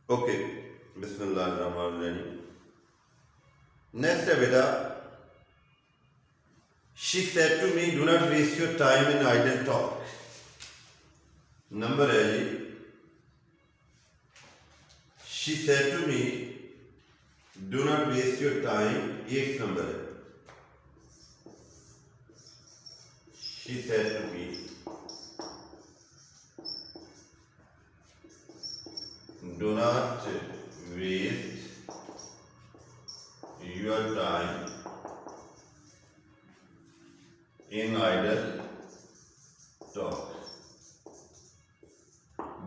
Okay, बिस्मिल्लाहिर्रहमानिर्रहीम। Next है बेटा, she said to me do not waste your time in idle talk. Number है जी, she said to me do not waste your time, एक number है। She said to me do not waste your time in idle talk।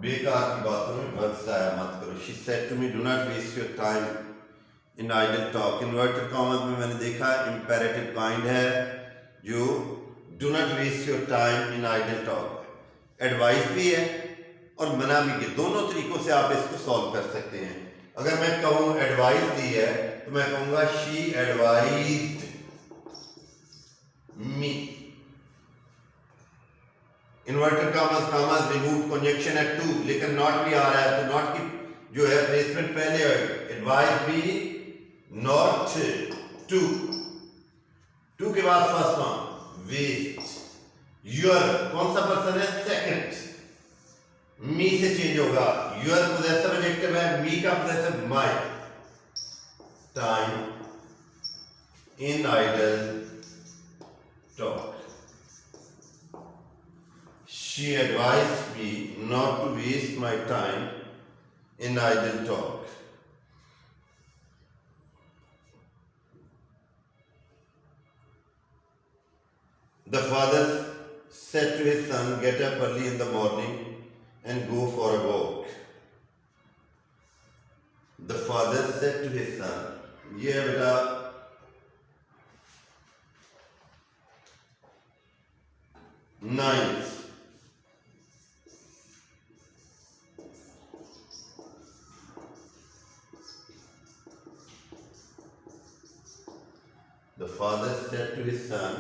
बेकार की बातों में वक्त जाया मत करो। She said to me, do not waste your time in idle talk। Inverted commas में मैंने देखा इम्पेरेटिव काइंड है जो do not waste your time in idle talk, advice भी है और मना भी है। दोनों तरीकों से आप इसको सॉल्व कर सकते हैं। अगर मैं कहूँ एडवाइस दी है तो मैं कहूँगा she advised me. Inverted commas commerce remove conjunction है टू, लेकिन नॉट भी आ रहा है तो नॉट की जो है प्लेसमेंट पहले है। Advice be not to, to के बाद फर्स्ट फॉर्म वेस्ट। योर कौन सा पर्सन है? सेकंड। मी से चेंज होगा। योर पोजेसिव एडजेक्टिव है, मी का possessive my. Time in idle talk. She advised me not to waste my time in idle talk. The father said to his son, get up early in the morning and go for a walk। The father said to his son, ये है बेटा ninth. The father said to his son,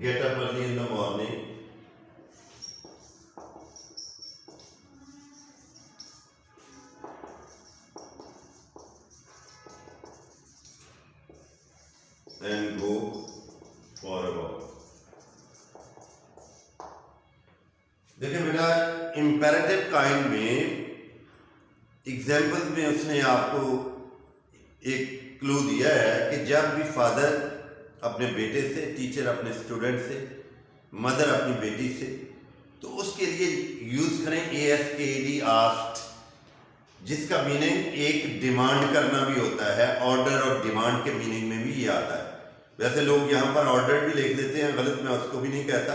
get up early in the morning and go for a walk। देखिए बेटा, imperative kind में example में उसने आपको एक क्लू दिया है कि जब भी फादर अपने बेटे से, टीचर अपने स्टूडेंट से, मदर अपनी बेटी से, तो उसके लिए यूज करें ASKD आस्क्ड, जिसका मीनिंग एक डिमांड करना भी होता है। ऑर्डर और डिमांड के मीनिंग में भी ये आता है। वैसे लोग यहाँ पर ऑर्डर भी लिख देते हैं, गलत, मैं उसको भी नहीं कहता,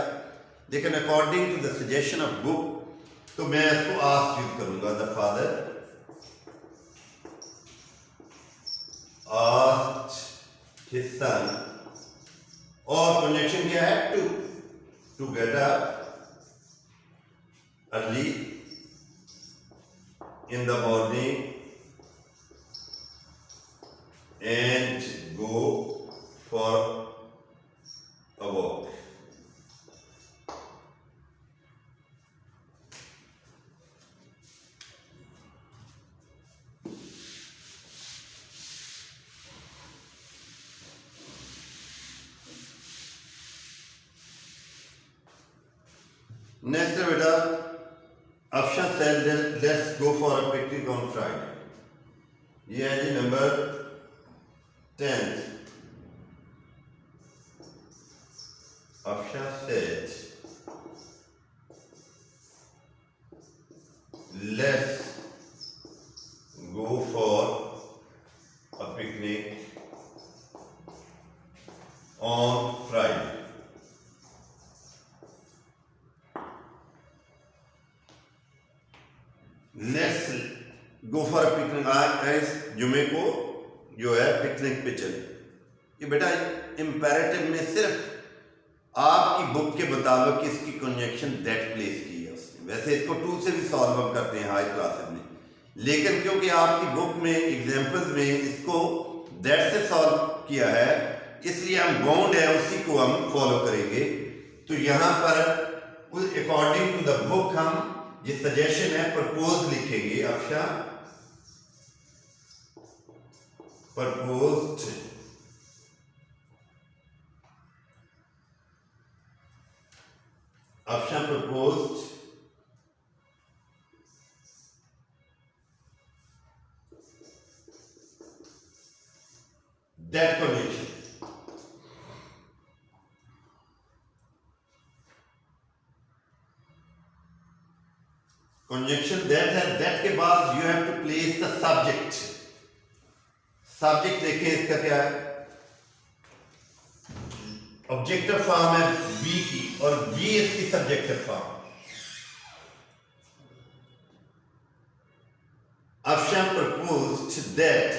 लेकिन according to the suggestion of book तो मैं इसको आस्क्ड यूज करूंगा। The father asked his son, और कंजक्शन क्या है? To get up early in the morning and go for a walk. Next है बेटा, option said let's go for a picnic on Friday. ये है जी number 10। Option said let's go for a picnic on Friday. Let's go for a picnic, आज जुमे को जो है पिकनिक पे चले। ये बेटा इंपेरेटिव में सिर्फ आपकी बुक के मुताबिक इसकी कंजक्शन दैट प्लेस की है उसने। वैसे इसको टू से भी सॉल्व हम करते हैं हाई क्लासेस में, लेकिन क्योंकि आपकी बुक में एग्जाम्पल्स में इसको दैट से सॉल्व किया है, इसलिए हम बाउंड है उसी को हम फॉलो करेंगे। तो यहाँ पर अकॉर्डिंग टू द बुक हम ये सजेशन है प्रपोज लिखेंगे। Option proposed, option proposed that connection। conjunction that के बाद you have to place the subject। Subject देखें इसका क्या है, ऑब्जेक्टिव फॉर्म है बी की और बी इसकी subjective form. Option proposed that,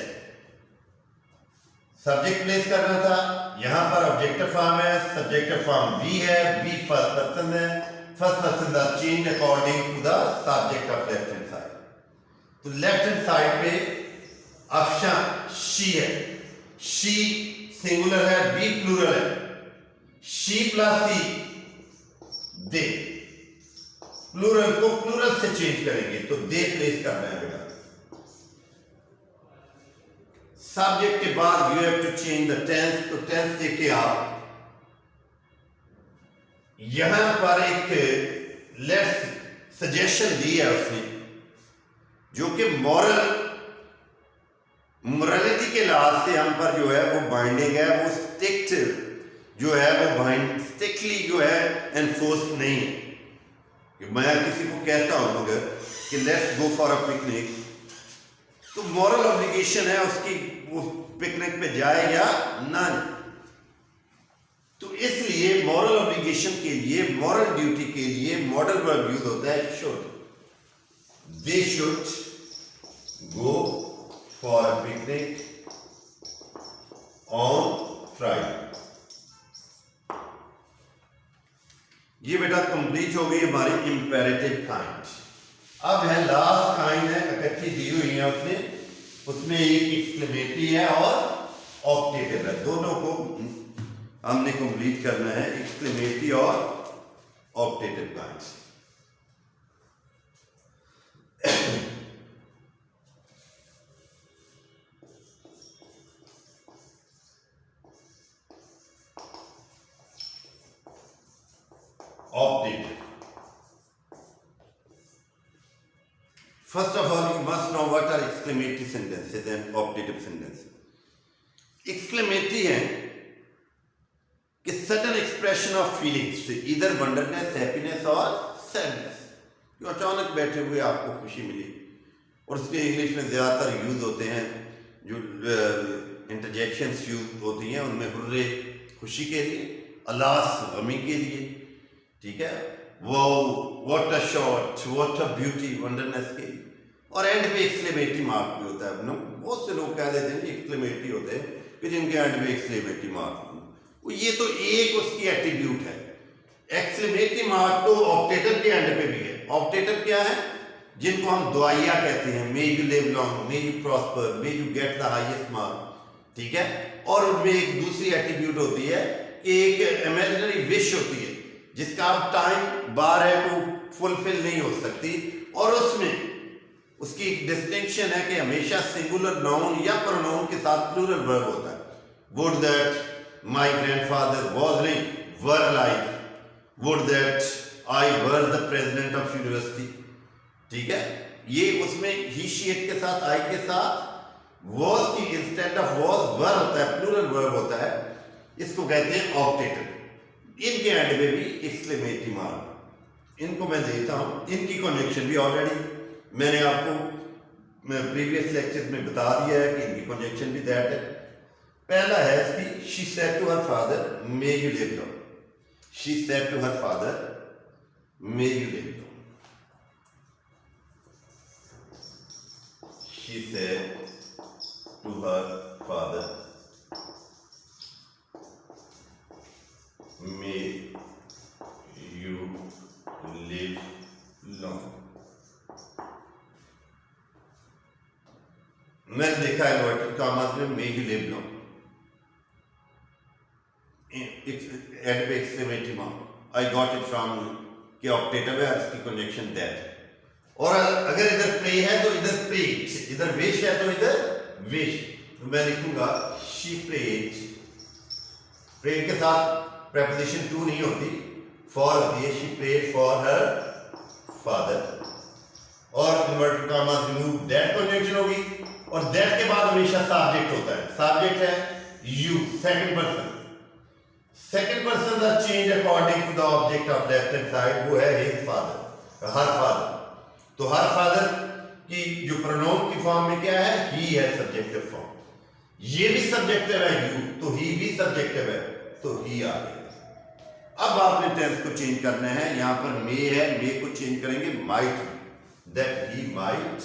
subject place करना था, यहां पर ऑब्जेक्टिव फॉर्म है, सब्जेक्टिव फॉर्म बी है, बी फर्स्ट पर्सन है, first person the change according to the subject of left hand side. तो लेफ्ट हैंड साइड पे ऑप्शन शी है, शी सिंगुलर है, बी प्लूरल है, she plus see they, plural को plural से change करेंगे तो दे प्लेस करना है बेटा। सब्जेक्ट के बाद you have to change the tense, तो टेंस देखे आप यहां पर एक लेफ्ट सजेशन दी है उसने, जो कि मोरालिटी के लिहाज से हम पर जो है वो बाइंडिंग है, वो स्ट्रिक्ट जो है वो बाइंड स्ट्रिक्टली जो है एनफोर्स नहीं है। कि मैं किसी को कहता हूं अगर कि let's go for a picnic, तो मॉरल ऑब्लिगेशन है उसकी, वो पिकनिक पे जाए या ना जाए। तो इसलिए मॉरल ऑब्लिगेशन के लिए, मॉरल ड्यूटी के लिए मॉडल वर्ब यूज होता है should. They should go for a picnic on Friday. ये बेटा कंप्लीट हो गई हमारी इंपेरेटिव काइंड। अब है लास्ट काइंड है, इकट्ठी दी हुई है उसने, उसमें एक एक्सक्लेमेटरी है और ऑप्टेटिव है, दोनों को हमने कंप्लीट करना है, एक्सक्लेमेटरी और optative kind. Optative. First of all, you must know what are exclamatory sentences and optative sentences. Exclamatory है कि sudden expression of feelings, either wonderness, happiness और sadness, जो अचानक बैठे हुए आपको खुशी मिली, और उसके इंग्लिश में ज़्यादातर यूज होते हैं, जो इंटरजेक्शंस यूज होती हैं उनमें हुर्रे खुशी के लिए, अलास गमी के लिए, ठीक है, वो what a shot, what a beauty, wonderness के लिए, और एंड पे एक्सक्लेमेटरी मार्क भी होता है। बहुत से लोग कह देते हैं एक्सक्लेमेटरी होते हैं कि जिनके एंड पे एक्सक्लेमेटरी मार्क, ये तो एक उसकी एट्रीब्यूट है। एक्सक्लेमेटरी मार्क तो ऑप्टेटिव के एंड पे भी है। ऑप्टेटिव क्या है? जिनको हम दुआया कहते हैं, मे you live long, may you prosper, may you get the highest mark, ठीक है। और उनमें एक दूसरी एट्रीब्यूट होती है कि एक इमेजिनरी विश होती है जिसका अब टाइम बार है तो फुलफिल नहीं हो सकती, और उसमें उसकी एक डिस्टिंक्शन है कि हमेशा सिंगुलर नाउन या प्रोनाउन के साथ प्लूरल वर्ब होता है। Would that my grandfather was नहीं were alive, would that I were the president of university, ठीक है। ये उसमें ही शी इट के साथ, आई के साथ वाज की इंस्टेड ऑफ वाज वर होता है, प्लूरल वर्ब होता है, इसको कहते हैं ऑप्टेटिव। इनके एंड में भी एक्सक्लेमेटरी मार्क, इनको मैं देता हूं, इनकी कनेक्शन भी ऑलरेडी मैंने आपको प्रीवियस लेक्चर में बता दिया है कि इनकी कनेक्शन भी दैट है। पहला है इसकी, she said to her father may you live long, she said to her father may you live long, she said to her father may you live long। मैंने देखा है इन्वर्टेड कॉमास में may you live long, and पे exclamatory mark, I got it from कि optative है, इसकी conjunction that है। और अगर इधर प्रे है तो इधर प्रेट, इधर विश है तो इधर विश। तो मैं लिखूंगा शी प्रेट। प्रेट के साथ प्रेपोजिशन टू नहीं होती, फॉर होती है। She prayed for her father, और inverted commas remove, that conjunction होगी। और दैट के बाद हमेशा सब्जेक्ट होता है। सब्जेक्ट है you, second person. Second person का change according to the object of left hand side, वो है हिज फादर, हर फादर। तो हर फादर की जो प्रोनाउन की फॉर्म में क्या है, ही है सब्जेक्टिव फॉर्म। ये भी सब्जेक्टिव है यू, तो ही भी सब्जेक्टिव है, तो ही आ गया। अब आपने टेंस को चेंज करना है। यहां पर मे है, मे को चेंज करेंगे might, that he might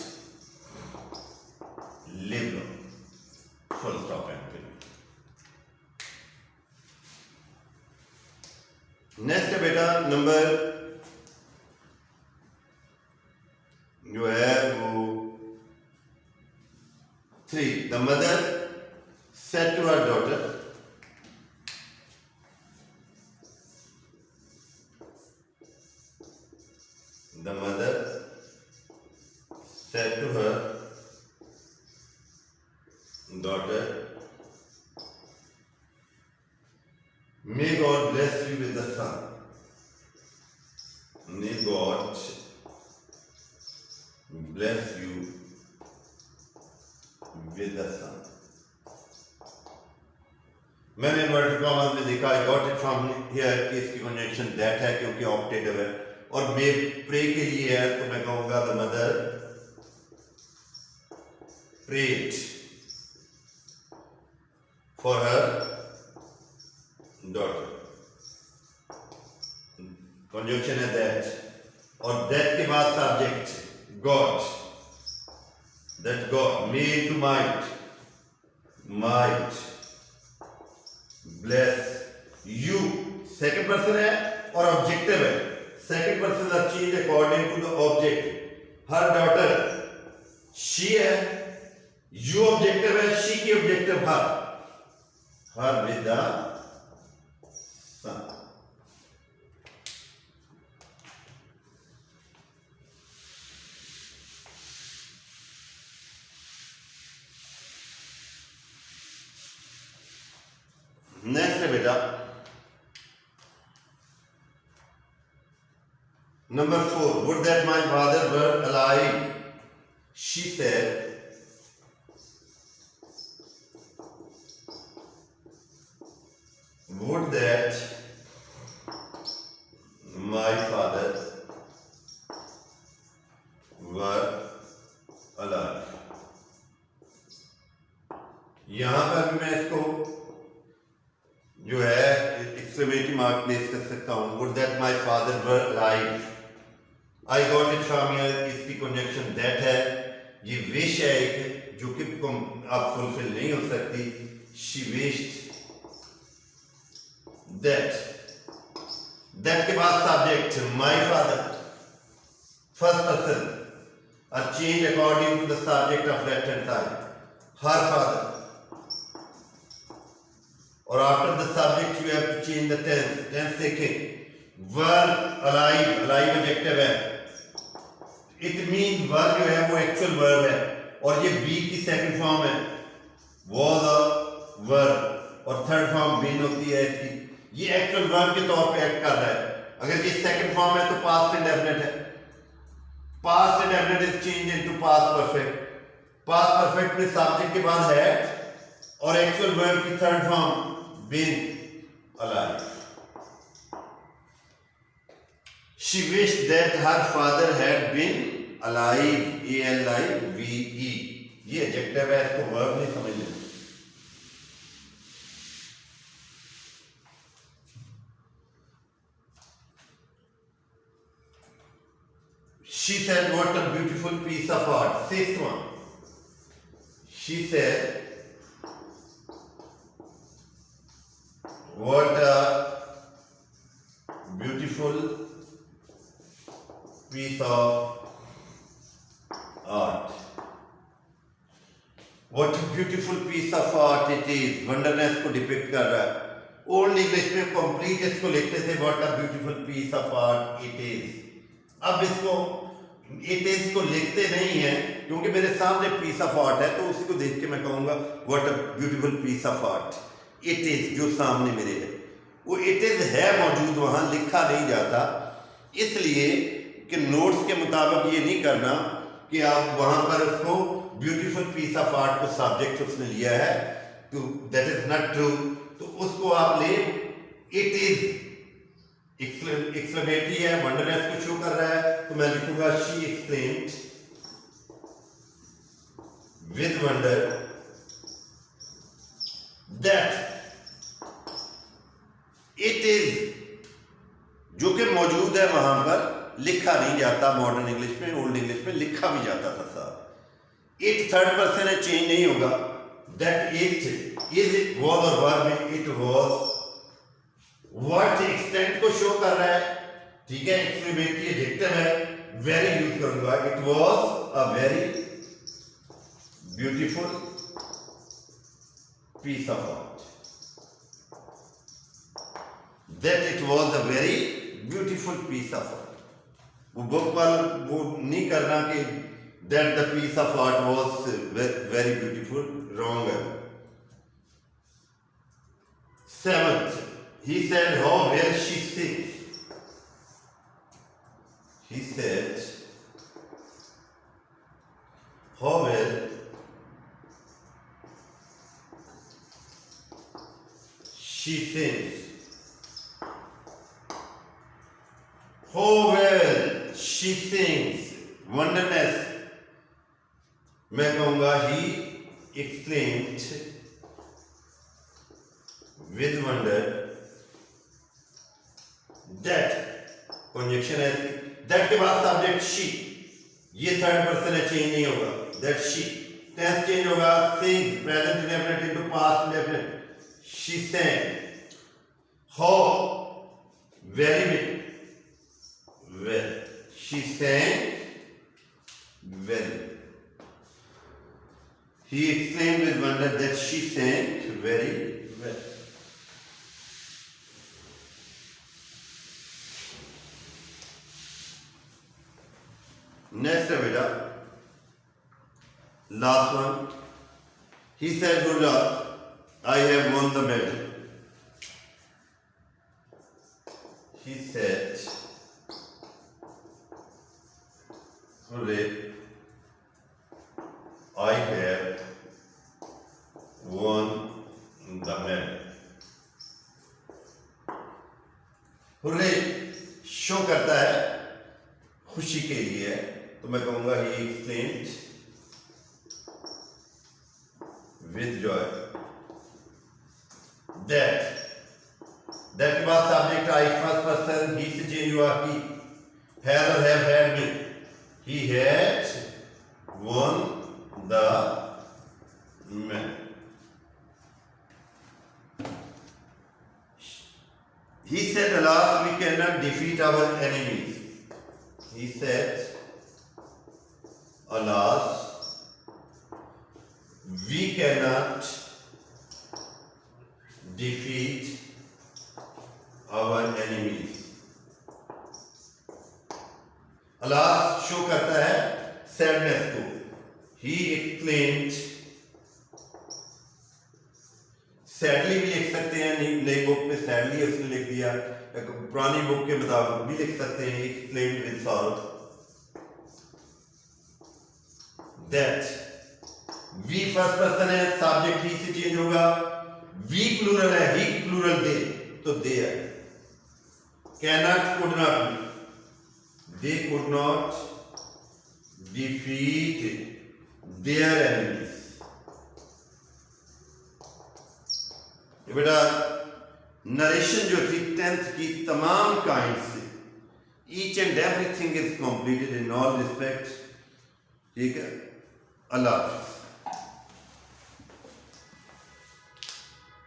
live, full stop and finish. Next है बेटा नंबर जो है वो 3। The mother said to her daughter, the mother said to her daughter, may God bless you with the son, may God bless you with the son। मैंने inverted commas में देखा, आई got it from here कि इसकी conjunction that है क्योंकि ऑक्टेटिव है, और मे pray के लिए है तो मैं कहूंगा the mother prayed for her daughter, conjunction है दैट, और दैट के बाद subject God, that God may to might, might bless you, second person है और ऑब्जेक्टिव है। सेकंड पर्सन का change according to the object. Her daughter she है, you objective है, शी की objective her with the son. Next है बेटा number 4। Would that my father were alive, she said, would that my father were alive। यहां पर भी मैं इसको जो है एक्सक्लेमेटरी मार्क प्लेस कर सकता हूं। would that my father were alive, I got it from here, इसकी कंजक्शन दैट है। ये विश है एक जो कि अब फुलफिल नहीं हो सकती। she wished that, that के बाद subject my father, first person, are changed according to the subject of left hand side, her father, और after the subject you have to change the tense। tense देखें, were alive, alive adjective है, it means were जो है वो actual verb है, और ये be की second form है, was a verb, और third form been होती है इसकी। ये एक्चुअल वर्ब के तौर पे एक्ट कर रहा है। अगर ये सेकंड फॉर्म है तो पास्ट इंडेफिनिट है। Past indefinite is change into past perfect. Past perfect में सब्जेक्ट के बाद है और एक्चुअल वर्ब की third form been alive. She wished that her father had been alive, ALIVE। ये एडजेक्टिव है, इसको वर्ब नहीं समझना। She said, what a beautiful piece of art। Sixth one. She said, what a beautiful piece of art। What a beautiful piece of art it is। वंडरनेस को depict कर रहा है। Old English में complete इसको लिखते थे what a beautiful piece of art it is. अब इसको इट इज को लिखते नहीं है क्योंकि मेरे सामने पीस ऑफ आर्ट है, तो उसी को देख के मैं कहूँगा what a beautiful piece of art it is. जो सामने मेरे है वो इट इज है मौजूद, वहाँ लिखा नहीं जाता। इसलिए कि नोट्स के मुताबिक ये नहीं करना कि आप वहाँ पर उसको ब्यूटीफुल पीस ऑफ आर्ट को सब्जेक्ट उसने लिया है, तो दैट इज नॉट ट्रू। तो उसको आप ले इट इज एक्सक्लेमेटरी है, वंडरनेस को शो कर रहा है, तो मैं लिखूंगा she exclaimed with wonder that it is, जो कि मौजूद है वहां पर, लिखा नहीं जाता मॉडर्न इंग्लिश में, ओल्ड इंग्लिश में लिखा भी जाता था साहब। इट थर्ड पर्सन है, चेंज नहीं होगा। दैट इट इज वॉज और वर्ब में इट वॉज व्हाट एक्सटेंट को शो कर रहा है, ठीक है। एक्सक्लेमेटरी एडजेक्टिव है, वेरी यूज करूंगा। It was a very beautiful piece of art, that it was a very beautiful piece of art. वो बुक वाला वो नहीं करना कि that the piece of art was very beautiful, wrong है। Seventh, he said how well she sings. He said how well she sings. How well she sings. Wonderness, मैं कहूंगा he exclaimed with wonder that, conjunction है, that के बाद subject she, ये third person है, change नहीं होगा। that she, टेंस चेंज होगा, sings present indefinite into past indefinite, she sang। how very well, she sang well, he exclaimed with wonder that she sang very well। Next है बेटा last one. He said good luck I have won the medal। he said hooray I have won the medal। hooray show करता है खुशी के लिए, तो मैं कहूंगा he exclaimed with joy that, that के बाद subject I first person, he से चेंज हुआ he, has और have had में, he had won the medal। he said alas we cannot defeat our enemies। he said alas we cannot defeat our enemies। alas show करता है sadness को। he exclaimed, sadly भी लिख सकते हैं, नई बुक में सैडली उसने लिख दिया, पुरानी बुक के मुताबिक भी लिख सकते हैं exclaimed with sorrow। that we first person है, सब्जेक्ट ही से चेंज होगा, we प्लूरल है, he प्लूरल दे, तो दे है। cannot could not, they could not defeat their enemies। ये बेटा नरेशन जो थी 10th की तमाम काइंड से, each and everything is completed in all respect, ठीक है। अल्लाह हाफ़िज़।